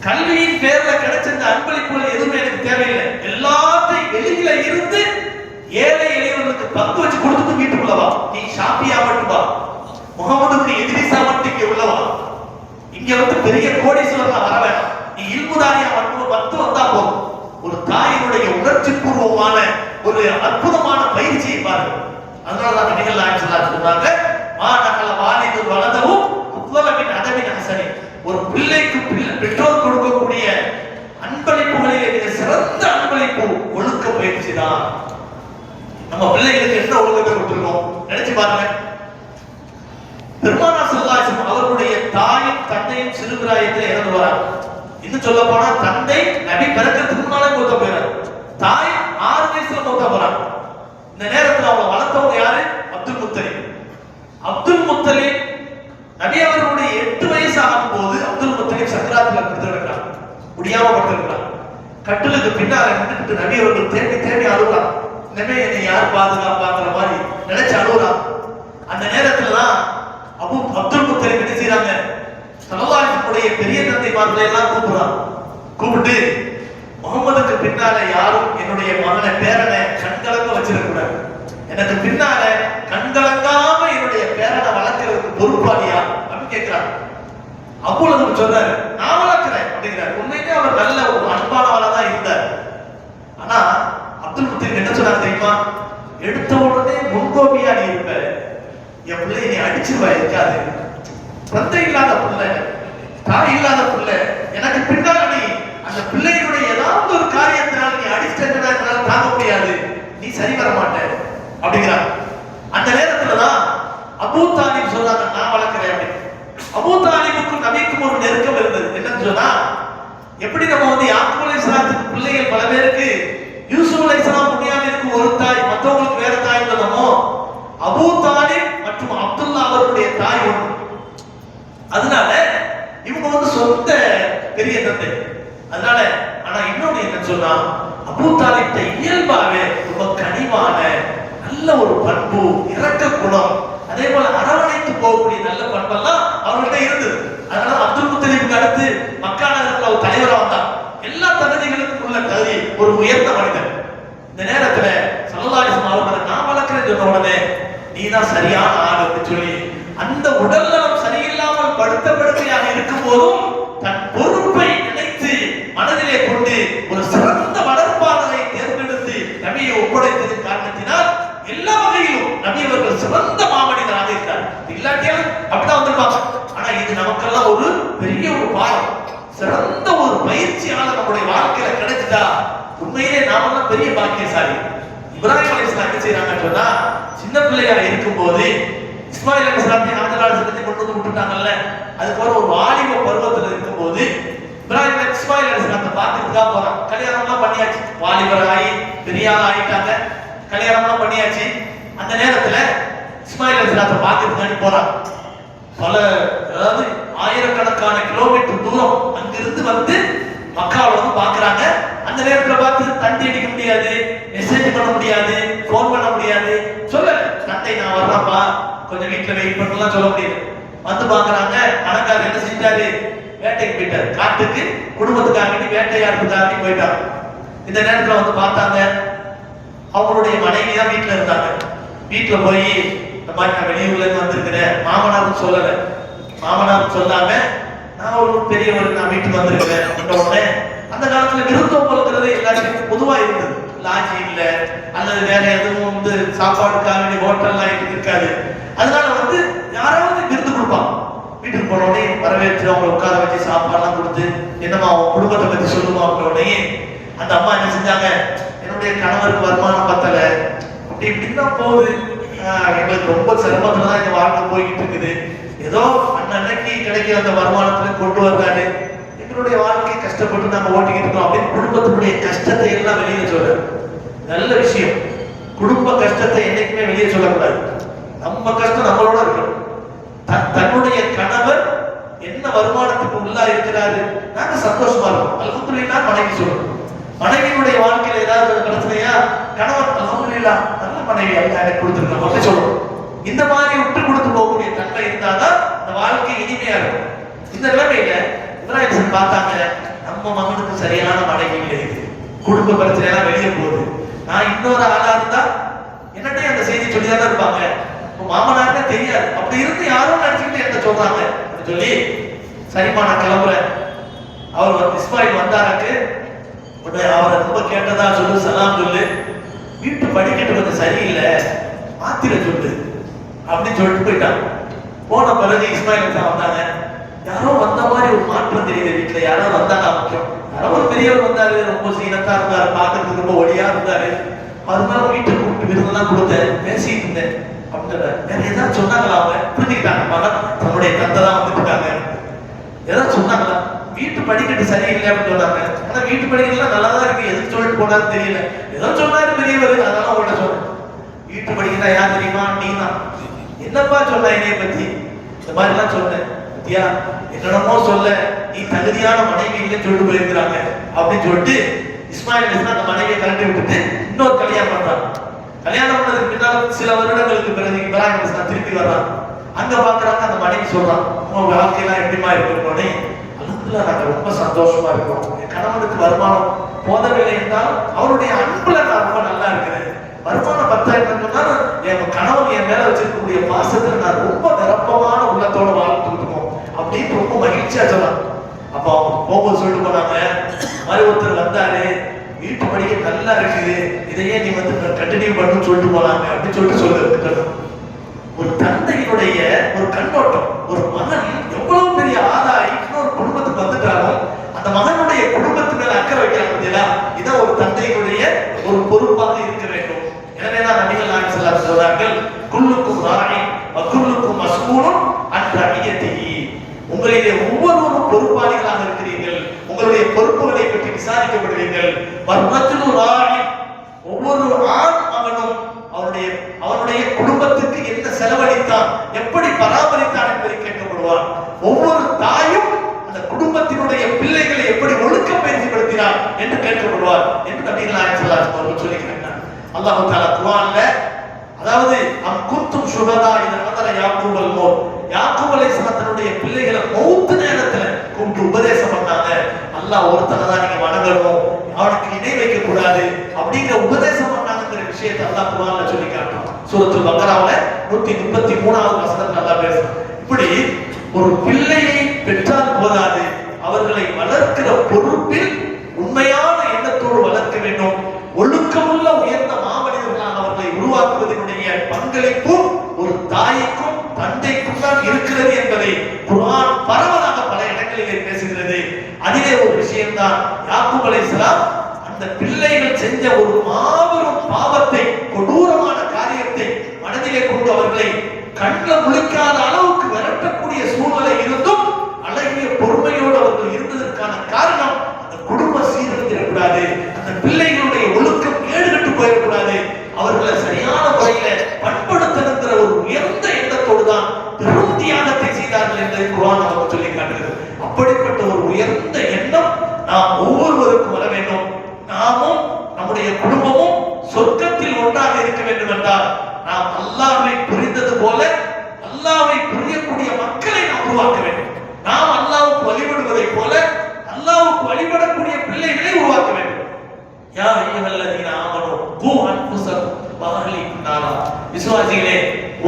கல்வியின் பேர்ல கிடைச்ச அன்பளிப்புகள் எதுவுமே எனக்கு தேவையில்லை, எல்லாத்தையும் வெளியில இருந்து ஏழை எளியவர்களுக்கு பங்கு வச்சு கொடுத்துட்டு வீட்டுக்குள்ளவா, நீ ஷாஃபியா மட்டும் வா, முகமது எதிரிசா மட்டும் இங்க உள்ளவா, இங்க பெரிய கோடீஸ்வரனா வர வேண்டாம், நீ இல்முதாரியா மட்டும் வந்தா போதும். ஒரு தாயினுடைய உணர்ச்சி பூர்வமான ஒரு அற்புதமான பயிற்சியை பாருங்கள். அதனாலதான் நபிகள் நாயகம் ஸல்லல்லாஹு அலைஹி வஸல்லம் சொன்னாங்க, மாநகல வாலிது வலதஹு அஃதல மின் அதமின் ஹஸனி. ஒரு பிள்ளைக்கு பெற்றோர் கொடுக்கக்கூடிய அன்பளிப்புகளிலே மிக சிறந்த அன்பளிப்பு ஒழுக்க பயிற்சி தான். நம்ம பிள்ளைகளுக்கு என்ன ஒழுக்கத்தை கொடுத்திருக்கோம் நினைச்சு பாருங்க. பெருமானார் ஸல்லல்லாஹு அலைஹி வஸல்லம் அவர்களுடைய தாயும் தந்தையும் சிறுபிராயத்தில் இறந்து வராங்க. இன்னும் சொல்ல போனா தந்தை நபி பிறக்கிறதுக்கு முன்னாலே மூத்த போயிறாரு, தாய் 6 வயசுல மூத்த போறாங்க. இந்த நேரத்தில் அவங்க வளர்த்தவங்க யாரு? அப்துல் முத்தலிப். அப்துல் முத்தலிப் நபி அவர்களுடைய 8 வயசு ஆகும் போது அப்துல் முத்தலிப் சக்கராத்துல படுத்திருக்கிறாங்க, முடியாம படுத்திருக்கிறாங்க. கட்டிலுக்கு பின்னால நின்றுட்டு நபி அவர்கள் தேடி தேடி அழுகுறான். இனிமே என்னை யார் பாதுகாப்பாங்கிற மாதிரி நினைச்சு அழுகுறான். அந்த நேரத்துல தான் அப்துல் முத்தலிப் என்ன செய்யறாங்க, ஸல்லல்லாஹு பெரிய தந்தைமார்களை எல்லாம் கூப்பிடுறான். கூப்பிட்டு முகமதுக்கு பின்னால யாரும் என்னுடைய மகனை பேரனை கண்கலங்க வச்சிடக்கூடாது, எனக்கு பின்னால கண்கலங்காம என்னுடைய பேரனை வளர்க்கறதுக்கு பொறுப்பாளியா அப்படின்னு கேட்கிறான். அவ்வளவு சொல்றாரு, நான் வளர்க்கிறேன் அப்படிங்கிறார். உண்மையிலே அவர் நல்ல ஒரு அன்பானவளா தான் இருந்தார். ஆனா அப்துல் முத்தலிப் என்ன சொன்னார் தெரியுமா, எடுத்த உடனே முன்கோபியா நீ இருப்ப, என் பிள்ளை நீ அடிச்சிருவா, இருக்காது, தந்தை இல்லாத பிள்ளை, தாய் இல்லாத பிள்ளை, எனக்கு பின்னால நீ அந்த பிள்ளையினுடைய ஏதாவது ஒரு காரியத்தினால் நீ அடிச்சிட்டா என்னால தாங்க முடியாது, நீ சரி வர மாட்ட அப்படிங்கிறார். அந்த நேரத்துலதான் அபூ தாலிப் சொல்றாங்க, நான் வளர்க்கிறேன் அப்படின்னு. அபூ தாலிபுக்கும் நபிக்கும் ஒரு நெருக்கம் இருந்தது. என்னன்னு சொன்னா, எப்படி நம்ம வந்து யாக்கூப் அலைஹிஸ்ஸலாத்துக்கு பிள்ளைகள் பல பேருக்கு யூசுப் அலைஹிஸ்ஸலாம் புண்ணியாவிற்கு ஒரு தாய், மற்றவங்களுக்கு வேற தாய் சொன்னமோ, அபூ தாலிப் மற்றும் அப்துல்லா அவருடைய தாய் ஒன்று. அதனால இவங்க வந்து சொந்த பெரிய தந்தை. அதனால ஆனா இன்னொன்னு என்ன சொன்னா, அபூ தாலிப்ட இயல்பாவே ரொம்ப கனிவான நல்ல ஒரு பண்பு, இரக்க குணம், அதே போல அரவணைத்து போகக்கூடிய நல்ல பண்பெல்லாம் அவர்கிட்ட இருந்தது. அதனால அப்துல் முத்தலிபுக்கு அடுத்து மக்கா நகரத்துல ஒரு தலைவரா வந்தார். எல்லா தகுதிகளுக்கும் உள்ள தகுதி, ஒரு உயர்ந்த மனிதன். இந்த நேரத்துல ஸல்லல்லாஹு அலைஹி வஸல்லம் அவர்களை நான் வளர்க்கிறேன்னு சொன்ன உடனே நீதான் சரியான ஆள் அப்படின்னு சொல்லி, அந்த உடல் நலம் சரியில்லாமல் படுத்த படுக்கையாக இருக்கும் போதும் தன் பொறுப்பை நினைத்து மனதிலே கொண்டு ஒரு சிறந்த வளர்ப்பாளரை தேர்ந்தெடுத்து நபியை ஒப்படைத்ததின் காரணத்தினால் எல்லா வகையிலும் நபி அவர்கள் சிறந்த மாமனிதராக இருக்கிறார். இல்லாட்டியாலும் அப்படிதான் வந்திருப்பாங்க. ஆனா இது நமக்கெல்லாம் ஒரு பெரிய ஒரு பாடம், சிறந்த ஒரு பயிற்சியாளர் நம்முடைய வாழ்க்கையில கிடைச்சிட்டா உண்மையிலே நாமெல்லாம் பெரிய பாக்கியசாலி. இப்ராஹிம் அலைஹிஸ்ஸலாம் என்ன செய்யறாங்கன்னு சொன்னா, சின்ன பிள்ளையா இருக்கும் போது இஸ்மாயில் அலைஹிஸ்ஸலாத்தையும் ஆதலாளத்தை கொண்டு வந்து விட்டுட்டாங்கல்ல, அதுக்கப்புறம் ஒரு வாலிப பருவத்தில் இருக்கும் போது இப்ராஹிம் இஸ்மாயில் அலைஹிஸ்ஸலாத்தை பார்த்துட்டுதான் போறான். கல்யாணம் எல்லாம் பண்ணியாச்சு, வாலிபர் ஆகி பெரிய ஆள் ஆயிட்டாங்க, கல்யாணம் எல்லாம் பண்ணியாச்சு. அந்த நேரத்துல இஸ்மாயில் அலைஹிஸ்ஸலாத்தை பார்த்துட்டு போறான். பல, அதாவது ஆயிரக்கணக்கான கிலோமீட்டர் தூரம் அங்கிருந்து வந்து மக்காவை வந்து பாக்குறாங்க. அந்த நேரத்துல பார்த்து தந்தி அடிக்க முடியாது, மெசேஜ் பண்ண முடியாது, போன் பண்ண முடியாது, சொல்ல தந்தை நான் வர்றப்பா கொஞ்சம் வீட்டுல வெயிட் பண்ணலாம் சொல்ல முடியாது. வந்து பாக்குறாங்க, அணங்கார் என்ன செஞ்சாரு, வேட்டைக்கு போயிட்டாரு, காட்டுக்கு குடும்பத்துக்காக வேட்டையாடுறதுக்காக போயிட்டாரு. இந்த நேரத்துல வந்து பார்த்தாங்க, அவங்களுடைய மனைவி தான் வீட்டுல இருந்தாங்க. வீட்டுல போய் இந்த மாதிரி நான் வெளியூர்ல இருந்து வந்திருக்கிறேன், மாமனாரும் சொல்லல, மாமனாரும் சொல்லாம நான் ஒரு பெரியவர், நான் வீட்டுக்கு வந்திருக்கிறேன் அப்படின்ற உடனே, அந்த காலத்துல விருந்தோம்பல்ங்கிறது எல்லாருக்கும் பொதுவா இருந்தது. லாட்ஜி இல்ல அல்லது வேற எதுவும் வந்து சாப்பாடுக்காக வேண்டிய ஹோட்டல்லாம் இருக்காது. அதனால வந்து யாராவது விருந்து கொடுப்பாங்க. வீட்டுக்கு போன உடனே வரவேற்று அவங்க உட்கார வச்சு சாப்பாடுலாம் கொடுத்து, என்னமா அவங்க குடும்பத்தை பத்தி சொல்லுமா அப்படின்ற உடனே அந்த அம்மா என்ன செஞ்சாங்க, என்னுடைய கணவருக்கு வருமானம் பத்தல, அப்படி இப்படின்னு தான் போகுது, எங்களுக்கு ரொம்ப சிரமத்துல தான் இந்த வாழ்க்கை போய்கிட்டு இருக்குது, ஏதோ அன்னைக்கு கிடைக்கிற அந்த வருமானத்துல கொண்டு வர்றாரு, எங்களுடைய வாழ்க்கையை கஷ்டப்பட்டு நாங்க ஓட்டிக்கிட்டு இருக்கோம் அப்படின்னு குடும்பத்தினுடைய கஷ்டத்தை எல்லாம் வெளியே சொல்ற நல்ல விஷயம். குடும்ப கஷ்டத்தை என்னைக்குமே வெளியே சொல்லக்கூடாது. நம்ம கஷ்டம் நம்மளோட இருக்கணும். தன்னுடைய கணவர் என்ன வருமானத்துக்கு உள்ளா இருக்கிறாரு, நாங்க சந்தோஷமா இருக்கோம், அல்ஹம்துலில்லாஹ் மனைவி சொல்லணும். மனைவியுடைய வாழ்க்கையில ஏதாவது பிரச்சனையா, கணவன் அல்ஹம்துலில்லாஹ் நல்ல மனைவி அல்ல எனக்கு கொடுத்துருக்கோம் அப்படி சொல்லணும். இந்த மாதிரி விட்டு கொடுத்து போகக்கூடிய தன்மை இருந்தாதான் இந்த வாழ்க்கை இனிமையா இருக்கும். இந்த நிலைமையில இப்ராஹிம் பார்த்தாங்க, நம்ம மகனுக்கு சரியான மனைவி இல்லை, குடும்ப பிரச்சனை எல்லாம் வெளியே போகுது, நான் இன்னொரு ஆளா இருந்தா என்னட்டே அந்த செய்தி சொல்லிதானே இருப்பாங்க, மாமனாருக்கே தெரியாது, அப்படி இருந்து யாரும் நினைச்சுக்கிட்டு என்ன சொல்றாங்க அப்படின்னு சொல்லி, சரிமா நான் கிளம்புறேன். அவர் வந்து இஸ்மாயில் வந்தாருக்கு, அவரை ரொம்ப கேட்டதா சொல்லு, சலாம் சொல்லு, வீட்டு படிக்கட்டு கொஞ்சம் சரியில்லை மாத்திர சொல்லு அப்படின்னு சொல்லிட்டு போயிட்டாங்க. போன பிறகு இஸ்மாயில் தான் வந்தாங்க. யாரோ வந்த மாதிரி ஒரு மாற்றம் தெரியுது வீட்டுல, யாரோ வந்தாங்க முக்கியம், யாரோ ஒரு பெரியவர் வந்தாரு, ரொம்ப சீனத்தா இருந்தாரு, பார்க்கறதுக்கு ரொம்ப ஒளியா இருந்தாரு, அதனால வீட்டுக்கு கூப்பிட்டு விருந்தெல்லாம் கொடுத்தேன், பேசிட்டு இருந்தேன் அப்படின்னு. வேற ஏதாவது சொன்னாங்களா, அவங்க புரிஞ்சுக்கிட்டாங்க, மகன் தன்னுடைய தந்தை தான் வந்துட்டாங்க, ஏதாவது சொன்னாங்களா, வீட்டு படிக்கட்டு சரியில்லை அப்படின்னு சொன்னாங்க. ஆனா வீட்டு படிக்கட்டுலாம் நல்லா தான் இருக்கு, எதுக்கு சொல்லிட்டு போனான்னு தெரியல, ஏதோ சொன்னாரு பெரியவர், அதனால உங்கள்கிட்ட சொன்னேன். வீட்டு படிக்கட்டா யார் தெரியுமா, நீ தான். என்னப்பா சொன்ன என்னைய பத்தி, இந்த மாதிரி எல்லாம் சொன்னேன், பத்தியா என்னடமோ சொல்ல, நீ தகுதியான மனைவி இல்லைன்னு சொல்லிட்டு போயிருக்கிறாங்க அப்படின்னு சொல்லிட்டு இஸ்மாயில் அலைஹிஸ்ஸலாம் அந்த மனைவியை கலட்டி விட்டுட்டு இன்னொரு கல்யாணம் பண்றாங்க. கல்யாணம் பண்ணதுக்கு பின்னால் சில வருடங்களுக்கு பிறகு இப்ராஹிம் அலைஹிஸ்ஸலாம் திருப்பி வர்றாங்க. அங்க பாக்குறாங்க, அந்த மனைவி சொல்றான், உங்க வாழ்க்கையெல்லாம் எப்படிமா இருக்குன்னு. அல்ஹம்துலில்லாஹ் நாங்க ரொம்ப சந்தோஷமா இருக்கோம். என் கணவனுக்கு வருமானம் போதவில்லை என்றால் அவருடைய அன்புல நான் ரொம்ப நல்லா இருக்கிறேன். வருமானம் 10,000 சொன்னா என் கணவன் என் மேல வச்சிருக்கக்கூடிய பாசத்துல நான் ரொம்ப நிரப்பமான உள்ளத்தோட வாழ்ந்துட்டு இருக்கோம் அப்படின்னு ரொம்ப மகிழ்ச்சியா சொல்லலாம். அப்ப அவங்க போகும்போது சொல்லிட்டு போனாங்க, மாதிரி ஒருத்தர் வந்தாரு, வீட்டு படிக்க நல்லா இருக்குது, இதையே நீ வந்து கண்டினியூ பண்ணு சொல்லிட்டு போனாங்க அப்படின்னு சொல்லிட்டு சொல்லுறது. ஒரு தந்தையினுடைய ஒரு கண்ணோட்டம், ஒரு மகன் எவ்வளவு பெரிய ஆதாயி இன்னொரு குடும்பத்துக்கு வந்துட்டாலும் அந்த மகனுடைய குடும்பத்து மேல அக்கறை வைக்கிறாங்க பார்த்தீங்களா, இதான் ஒரு தந்தையினுடைய ஒரு பொறுப்பாக இருக்க வேண்டும். எனவேதான் நபிகள் நாயகம் ஸல்லல்லாஹு அலைஹி வஸல்லம் சொல்றார்கள், குல்லுக்கும் ராஇ வ குல்லுக்கும் மஸ்ஊலுன் அன் ரஇயத்திஹி. உங்களிலே ஒவ்வொருவரும் பொறுப்பாளிகளாக இருக்கிறீர்கள், உங்களுடைய பொறுப்புகளை பற்றி விசாரிக்கப்படுவீர்கள். வர்ரஜுலு ராஇ, ஒவ்வொரு ஆண் மகனும் அவனுடைய குடும்பத்துக்கு என்ன செலவழித்தான், எப்படி பராமரித்தான் என்பதை கேட்கப்படுவான். ஒவ்வொரு தாயும் அந்த குடும்பத்தினுடைய பிள்ளைகளை எப்படி ஒழுக்க பயிற்சிப்படுத்தினார் என்று கேட்கப்படுவார் என்று நபிகள் நாயகம் ஸல்லல்லாஹு அலைஹி வஸல்லம் சொல்லியிருக்கிறார். அல்லாஹ் தஆலா குர்ஆன்ல, அதாவது அம் குன்தும் ஷுஹதா இத ஹதர யாக்கூப் அல் மௌத், யாக்கூப் அலைஹிஸ்ஸலாம் தன்னுடைய பிள்ளைகளை மௌத் நேரத்துல கூப்பிட்டு உபதேசம் பண்ணாங்க. அல்லாஹ் ஒருத்தனை தான் நீங்க வணங்கணும், அவனுக்கு இணை வைக்க கூடாது அப்படிங்கிற உபதேசம் பண்ணாங்கங்கிற விஷயத்தை அல்லாஹ் குர்ஆன்ல சொல்லி காட்டுறான். சூரத்துல் பக்ராவுல 133வது வசனத்துல அல்லாஹ் பேசுறான். இப்படி ஒரு பிள்ளையை பெற்றால் போதாது, அவர்களை வளர்க்கிற பொறுப்பில் உண்மையான எண்ணத்தோடு வளர்க்க வேண்டும். ஒழுக்கமுள்ள உயர்ந்த மாமனிதர்களாக அவர்களை உருவாக்குவதனுடைய பங்களிப்பு ஒரு தாய்க்கும் தந்தைக்கும் தான் இருக்கிறது என்பதை குர்ஆன் பரவலாக பல இடங்களிலே பேசுகிறது. அதிலே ஒரு விஷயம்தான், யாக்கூப் அலைஹிஸ்ஸலாம் அந்த பிள்ளைகள் செஞ்ச ஒரு மாபெரும் பாவத்தை, கொடூரமான காரியத்தை மனதிலே கொண்டு அவர்களை கண்ணில் முழிக்காத அளவுக்கு விரட்டக்கூடிய சூழ்நிலை இருந்தும் அழகிய பொறுமையோடு அவர்கள் இருந்ததற்கான காரணம், அந்த குடும்பம் சீரழிந்திடக்கூடாது, அந்த பிள்ளைகளுடைய ஒழுக்கம் கேடுகட்டு போயிடக்கூடாது, அவர்களை சரியான முறையில பண்படுத்தணுங்கிற ஒரு உயர்ந்த எண்ணத்தோடு தான் பெரும் தியாகத்தை செய்தார்கள் என்பதை குர்ஆன் நமக்கு சொல்லி காட்டுகிறது. அப்படிப்பட்ட ஒரு உயர்ந்த எண்ணம் நாம் ஒவ்வொருவருக்கும் வர வேண்டும். நாமும் நம்முடைய குடும்பமும் சொர்க்கத்தில் ஒன்றாக இருக்க வேண்டும் என்றால் நாம் அல்லாஹ்வை புரிந்தது போல அல்லாஹ்வை புரியக்கூடிய மக்களை நாம் உருவாக்க வேண்டும். நாம் அல்லாஹ்வுக்கு வழிபடுவதை போல அல்லாஹ்வுக்கு வழிபடக்கூடிய பிள்ளைகளை உருவாக்க வேண்டும். யா அய்யுஹல்லதீன ஆமனூ கூ அன்ஃபுஸக்கும் வ அஹ்லீக்கும் நாரா, விசுவாசிகளே,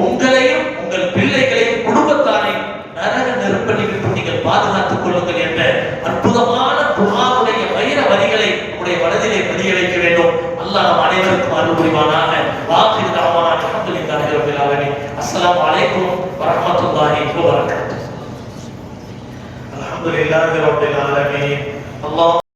உங்களையும் உங்கள் பிள்ளைகளையும் குடும்பத்தாரையும் நரக நெருப்பை விட்டு நீங்கள் பாதுகாத்துக் கொள்ளுங்கள் என்ற அற்புதமான குர்ஆனுடைய வைர வரிகளை நம்முடைய மனதிலே பதிய வைக்க வேண்டும். அல்லாஹ் நம் அனைவருக்கும் அருள் புரிவானாக. வாகிர் தஅவானா அல்ஹம்துலில்லாஹி ரப்பில் ஆலமீன். அஸ்ஸலாமு அலைக்கும் வ ரஹ்மத்துல்லாஹி வ பரகாத்துஹு. அல்ஹம்துலில்லாஹி ரப்பில் ஆலமீன். அல்லாஹ்